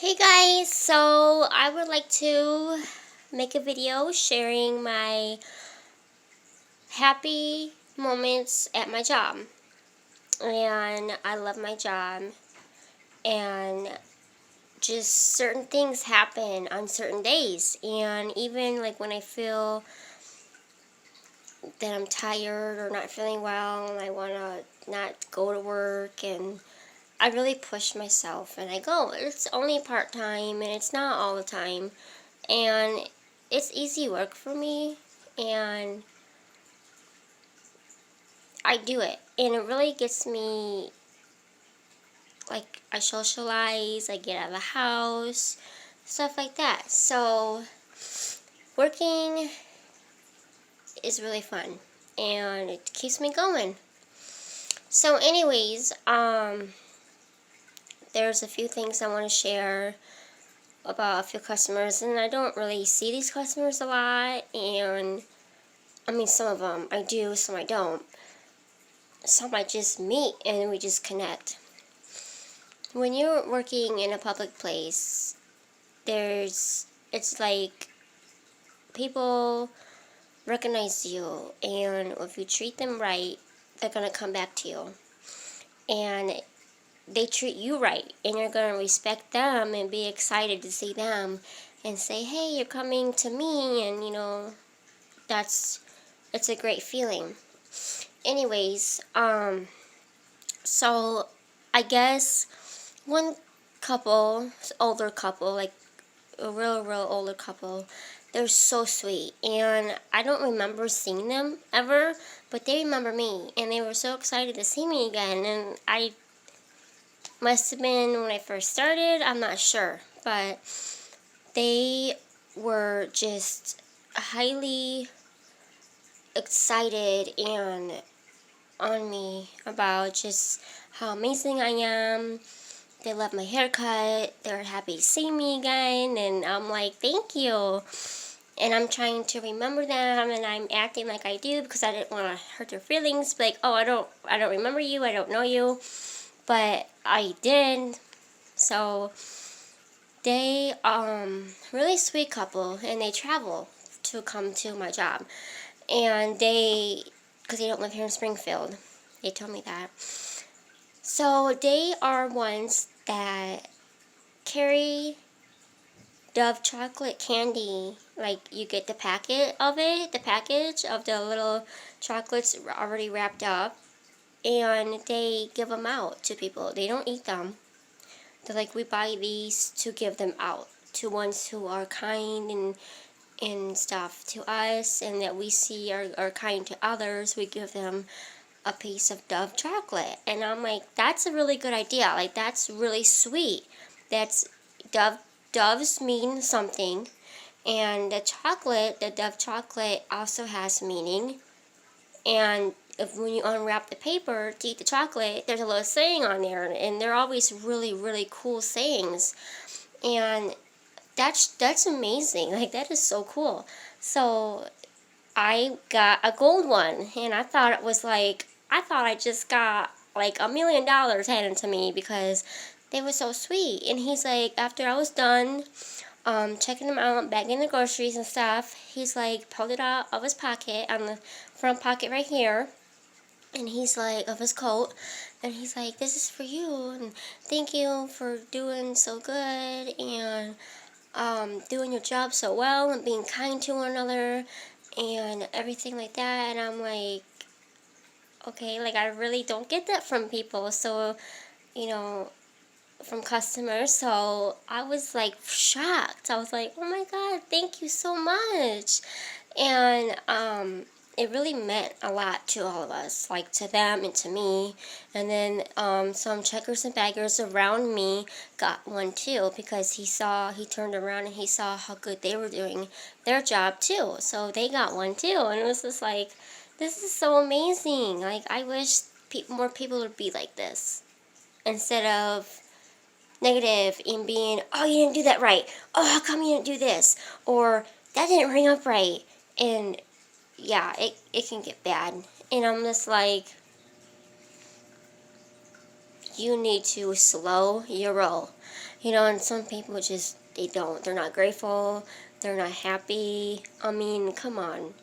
Hey guys, so I would like to make a video sharing my happy moments at my job. And I love my job, and just certain things happen on certain days. And even like when I feel that I'm tired or not feeling well and I want to not go to work, and I really push myself and I go. It's only part-time and it's not all the time. And it's easy work for me, and I do it, and it really gets me, like, I socialize, I get out of the house, stuff like that. So working is really fun, and it keeps me going. So anyways, there's a few things I want to share about a few customers, and I don't really see these customers a lot, and I mean, some of them I do, some I don't. Some I just meet and we just connect. When you're working in a public place, it's like people recognize you, and if you treat them right, they're gonna come back to you. And they treat you right, and you're gonna respect them and be excited to see them and say, hey, you're coming to me, and it's a great feeling. Anyways, so I guess one couple, older couple, like a real older couple, they're so sweet, and I don't remember seeing them ever, but they remember me, and they were so excited to see me again. And I must have been when I first started, I'm not sure, but they were just highly excited and on me about just how amazing I am. They love my haircut. They're happy to see me again, and I'm like, thank you. And I'm trying to remember them, and I'm acting like I do because I didn't want to hurt their feelings. Like, oh, I don't remember you. I don't know you, but I did. So they really sweet couple, and they travel to come to my job, and because they don't live here in Springfield, they told me that. So they are ones that carry Dove chocolate candy. Like, you get the packet of it, the package of the little chocolates already wrapped up, and they give them out to people. They don't eat them. They're like, we buy these to give them out to ones who are kind and stuff to us, and that we see are kind to others. We give them a piece of Dove chocolate. And I'm like, that's a really good idea. Like, that's really sweet. That's Doves mean something, and the Dove chocolate also has meaning. And when you unwrap the paper to eat the chocolate, there's a little saying on there, and they're always really cool sayings. And that's amazing. Like, that is so cool. So I got a gold one, and I thought I just got like $1 million handed to me because they were so sweet. And he's like, after I was done checking them out, bagging the groceries and stuff, he's like, pulled it out of his pocket, on the front pocket right here, and he's like, of his coat, and he's like, this is for you, and thank you for doing so good, and doing your job so well, and being kind to one another, and everything like that. And I'm like, okay, like, I really don't get that from people, so, from customers. So I was like shocked. I was like, oh my God, thank you so much. And it really meant a lot to all of us, like to them and to me. And then some checkers and baggers around me got one too, because he turned around and he saw how good they were doing their job too. So they got one too. And it was just like, this is so amazing. Like, I wish more people would be like this, instead of negative and being, oh, you didn't do that right. Oh, how come you didn't do this? Or that didn't ring up right. And yeah, it can get bad. And I'm just like, you need to slow your roll. And some people just, they're not grateful, they're not happy. I mean, come on.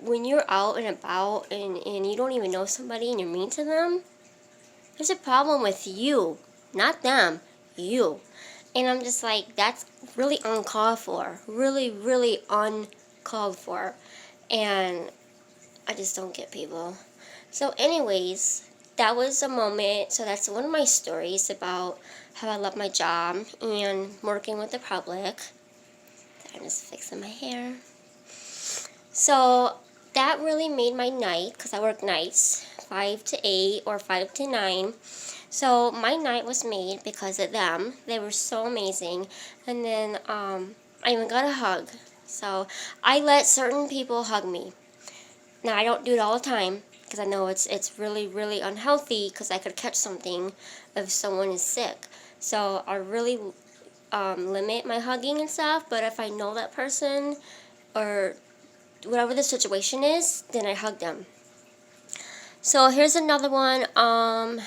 When you're out and about and you don't even know somebody and you're mean to them, there's a problem with you, not them, you. And I'm just like, that's really uncalled for. Really, really uncalled for. And I just don't get people. So anyways, that was a moment. So that's one of my stories about how I love my job and working with the public. I'm just fixing my hair. So that really made my night, because I work nights, 5 to 8 or 5 to 9. So my night was made because of them. They were so amazing. And then I even got a hug. So I let certain people hug me. Now I don't do it all the time because I know it's really, really unhealthy, because I could catch something if someone is sick. So I really limit my hugging and stuff. But if I know that person or whatever the situation is, then I hug them. So here's another one. I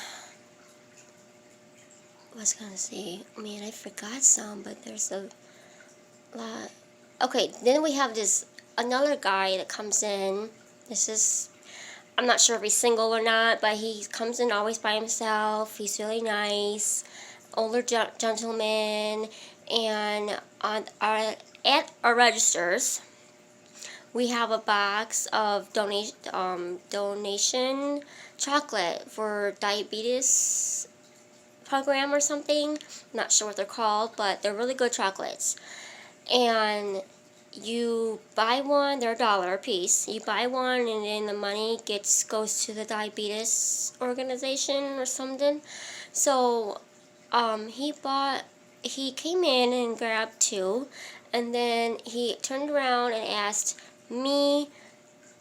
was gonna say, man, I forgot some, but there's a lot. Okay, then we have this another guy that comes in. This is, I'm not sure if he's single or not, but he comes in always by himself. He's really nice, older gentleman, and at our registers, we have a box of donation chocolate for diabetes program or something. Not sure what they're called, but they're really good chocolates. And you buy one, they're $1 a piece. You buy one, and then the money goes to the diabetes organization or something. So he came in and grabbed 2, and then he turned around and asked me,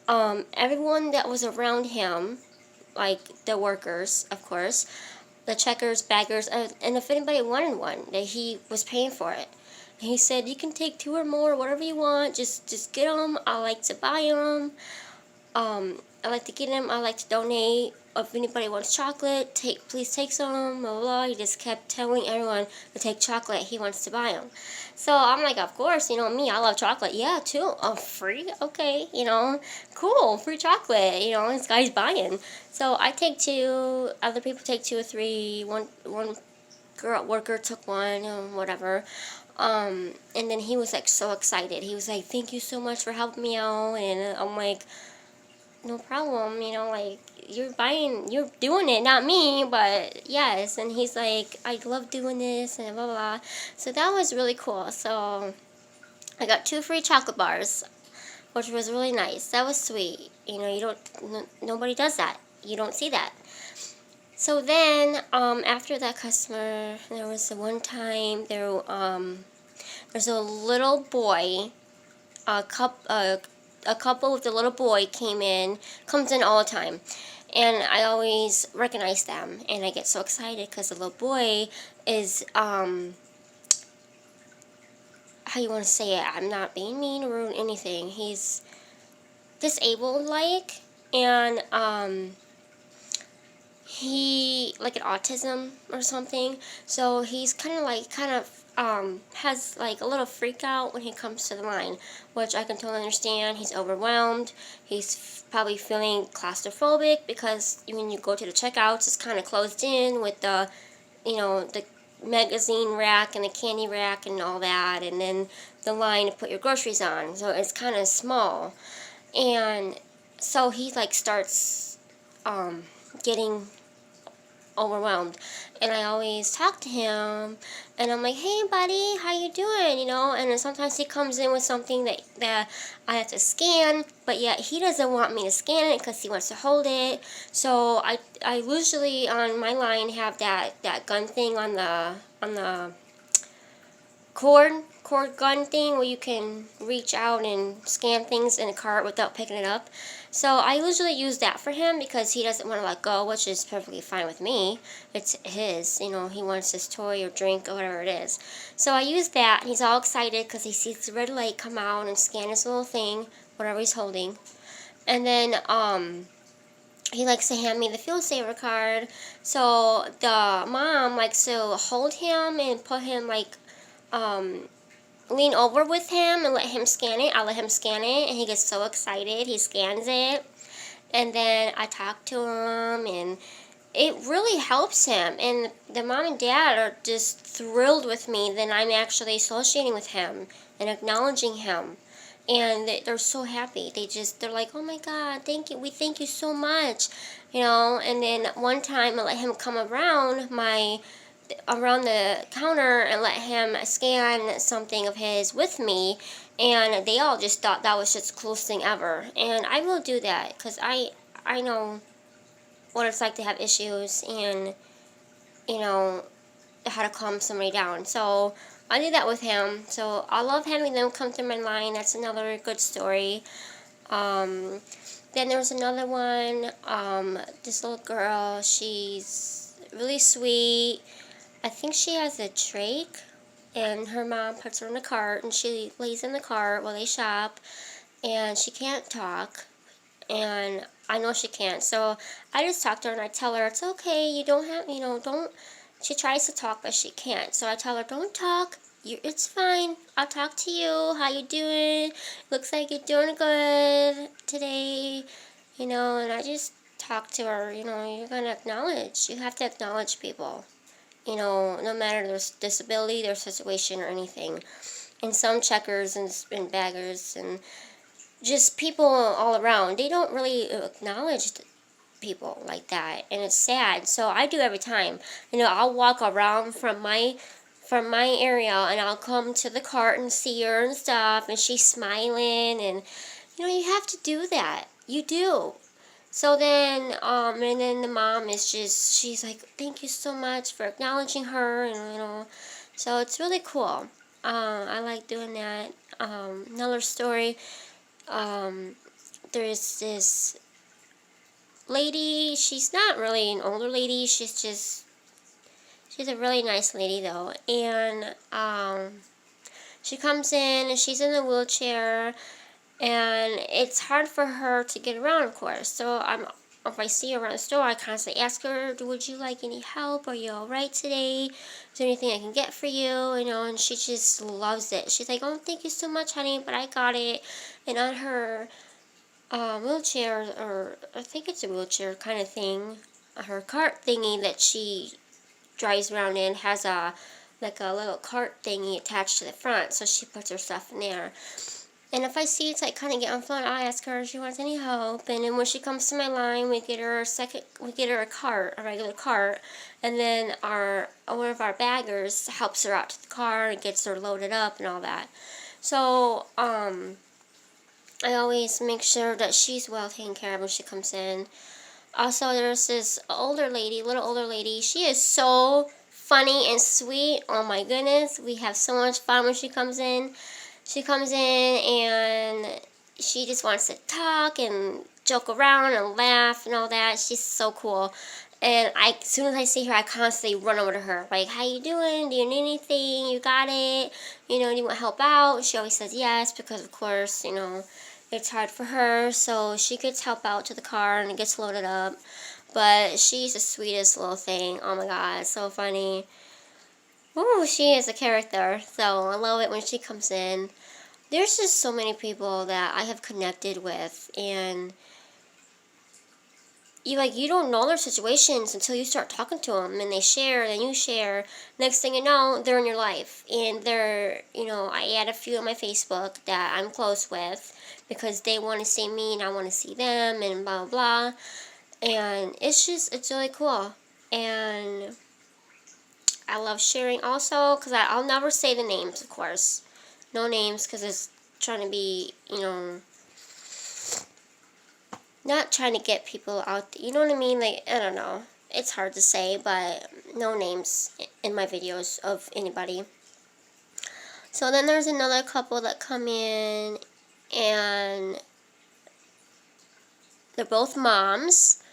everyone that was around him, like the workers, of course, the checkers, baggers, and if anybody wanted one, that he was paying for it. And he said, you can take 2 or more, whatever you want, just get them. I like to buy them. I like to get them. I like to donate. If anybody wants chocolate, please take some, blah, blah, blah. He just kept telling everyone to take chocolate. He wants to buy them. So I'm like, of course, me, I love chocolate. Yeah, too. Oh, free? Okay, cool, free chocolate. This guy's buying. So I take 2, other people take 2 or 3, one worker took one, whatever. And then he was like so excited. He was like, thank you so much for helping me out. And I'm like, no problem, like, you're doing it, not me, but yes. And he's like, I love doing this, and blah, blah, blah. So that was really cool. So I got 2 free chocolate bars, which was really nice. That was sweet. Nobody does that. You don't see that. So then, after that customer, there was one time, there's a little boy, a couple with a little boy comes in all the time. And I always recognize them, and I get so excited because the little boy is, how you want to say it, I'm not being mean or rude or anything. He's disabled, and, he, like an autism or something, so he's kind of has like a little freak out when he comes to the line, which I can totally understand. He's overwhelmed. He's probably feeling claustrophobic because when you go to the checkouts, it's kind of closed in with the magazine rack and the candy rack and all that, and then the line to put your groceries on, so it's kind of small. And so he starts getting overwhelmed, and I always talk to him, and I'm like, hey buddy, how you doing, and then sometimes he comes in with something that I have to scan, but yet he doesn't want me to scan it because he wants to hold it. So I usually on my line have that gun thing on the cord gun thing where you can reach out and scan things in a cart without picking it up. So I usually use that for him because he doesn't want to let go, which is perfectly fine with me. It's his, he wants his toy or drink or whatever it is. So I use that, and he's all excited because he sees the red light come out and scan his little thing, whatever he's holding. And then he likes to hand me the Feel Saver card. So the mom likes to hold him and put him like, lean over with him and let him scan it. I'll let him scan it, and he gets so excited. He scans it, and then I talk to him, and it really helps him. And the mom and dad are just thrilled with me that I'm actually associating with him and acknowledging him. And they're so happy. They're like, oh my God, thank you. We thank you so much, And then one time I let him come around the counter and let him scan something of his with me, and they all just thought that was just the coolest thing ever. And I will do that because I know what it's like to have issues, and you know how to calm somebody down. So I do that with him. So I love having them come through my line. That's another good story. Then there was another one. This little girl, she's really sweet. I think she has a trach, and her mom puts her in a cart, and she lays in the cart while they shop, and she can't talk, and I know she can't, so I just talk to her, and I tell her, it's okay, you don't have, don't, she tries to talk, but she can't, so I tell her, don't talk, it's fine, I'll talk to you, how you doing, looks like you're doing good today, and I just talk to her, you're gonna acknowledge, you have to acknowledge people. No matter their disability, their situation, or anything. And some checkers and baggers and just people all around, they don't really acknowledge people like that, and it's sad. So I do every time. I'll walk around from my area, and I'll come to the cart and see her and stuff, and she's smiling, and you have to do that. You do. So then, and then the mom she's like, thank you so much for acknowledging her, and, so it's really cool. I like doing that. Another story, there's this lady, she's not really an older lady, she's a really nice lady, though, and, she comes in, and she's in a wheelchair, and it's hard for her to get around, of course. So if I see her around the store, I constantly ask her, would you like any help? Are you all right today? Is there anything I can get for you? And she just loves it. She's like, oh, thank you so much, honey, but I got it. And on her wheelchair, or I think it's a wheelchair kind of thing, her cart thingy that she drives around in has a little cart thingy attached to the front, so she puts her stuff in there. And if I see it's kind of getting fun, I ask her if she wants any help. And then when she comes to my line, we get her a cart, a regular cart, and then one of our baggers helps her out to the car and gets her loaded up and all that. So I always make sure that she's well taken care of when she comes in. Also, there's this little older lady. She is so funny and sweet. Oh my goodness, we have so much fun when she comes in. She comes in, and she just wants to talk and joke around and laugh and all that. She's so cool. And as soon as I see her, I constantly run over to her. Like, how you doing? Do you need anything? You got it? Do you want to help out? She always says yes, because, of course, it's hard for her. So she gets help out to the car, and it gets loaded up. But she's the sweetest little thing. Oh, my God. It's so funny. Ooh, she is a character, so I love it when she comes in. There's just so many people that I have connected with, and you don't know their situations until you start talking to them, and they share, and you share. Next thing you know, they're in your life, and I add a few on my Facebook that I'm close with, because they want to see me, and I want to see them, and blah, blah, blah, and it's really cool, and I love sharing also, because I'll never say the names, of course. No names, because it's trying to be, not trying to get people out, you know what I mean? I don't know. It's hard to say, but no names in my videos of anybody. So then there's another couple that come in, and they're both moms.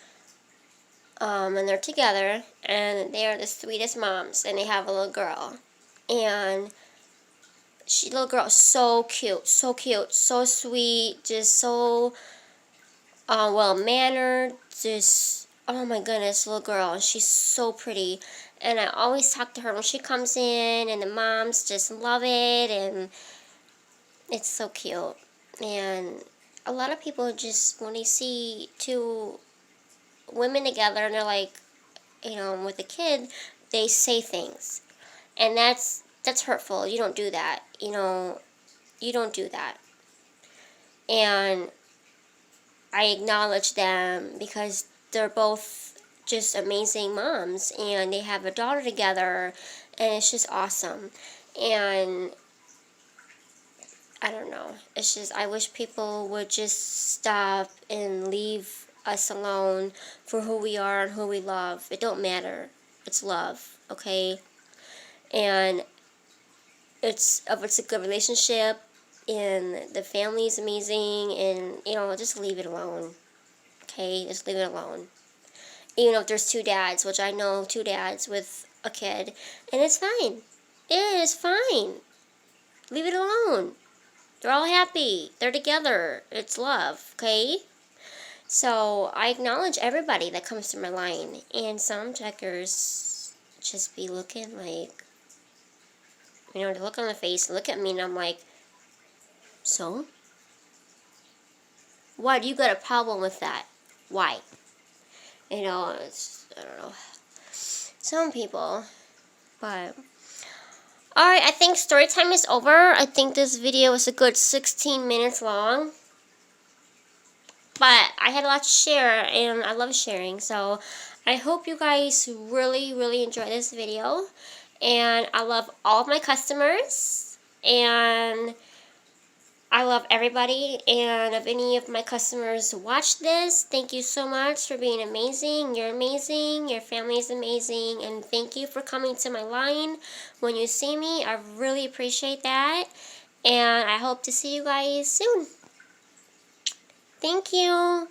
And they're together, and they are the sweetest moms, and they have a little girl, and little girl is so cute, so sweet, just so well mannered, just oh my goodness, little girl. She's so pretty, and I always talk to her when she comes in, and the moms just love it, and it's so cute. And a lot of people just when they see two women together and they're like, with a kid, they say things, and that's hurtful. You don't do that. You don't do that. And I acknowledge them because they're both just amazing moms and they have a daughter together and it's just awesome. And I don't know. It's just I wish people would just stop and leave us alone for who we are and who we love. It don't matter. It's love, okay? And if it's a good relationship and the family is amazing and just leave it alone. Okay? Just leave it alone. Even if there's two dads, which I know two dads with a kid, and it's fine. It is fine. Leave it alone. They're all happy. They're together. It's love, okay? So I acknowledge everybody that comes to my line, and some checkers just be looking like, they look on the face, look at me, and I'm like, so? Why do you got a problem with that? Why? I don't know. Some people, but alright, I think story time is over. I think this video is a good 16 minutes long. But I had a lot to share, and I love sharing. So I hope you guys really, really enjoy this video. And I love all of my customers. And I love everybody. And if any of my customers watch this, thank you so much for being amazing. You're amazing. Your family is amazing. And thank you for coming to my line when you see me. I really appreciate that. And I hope to see you guys soon. Thank you.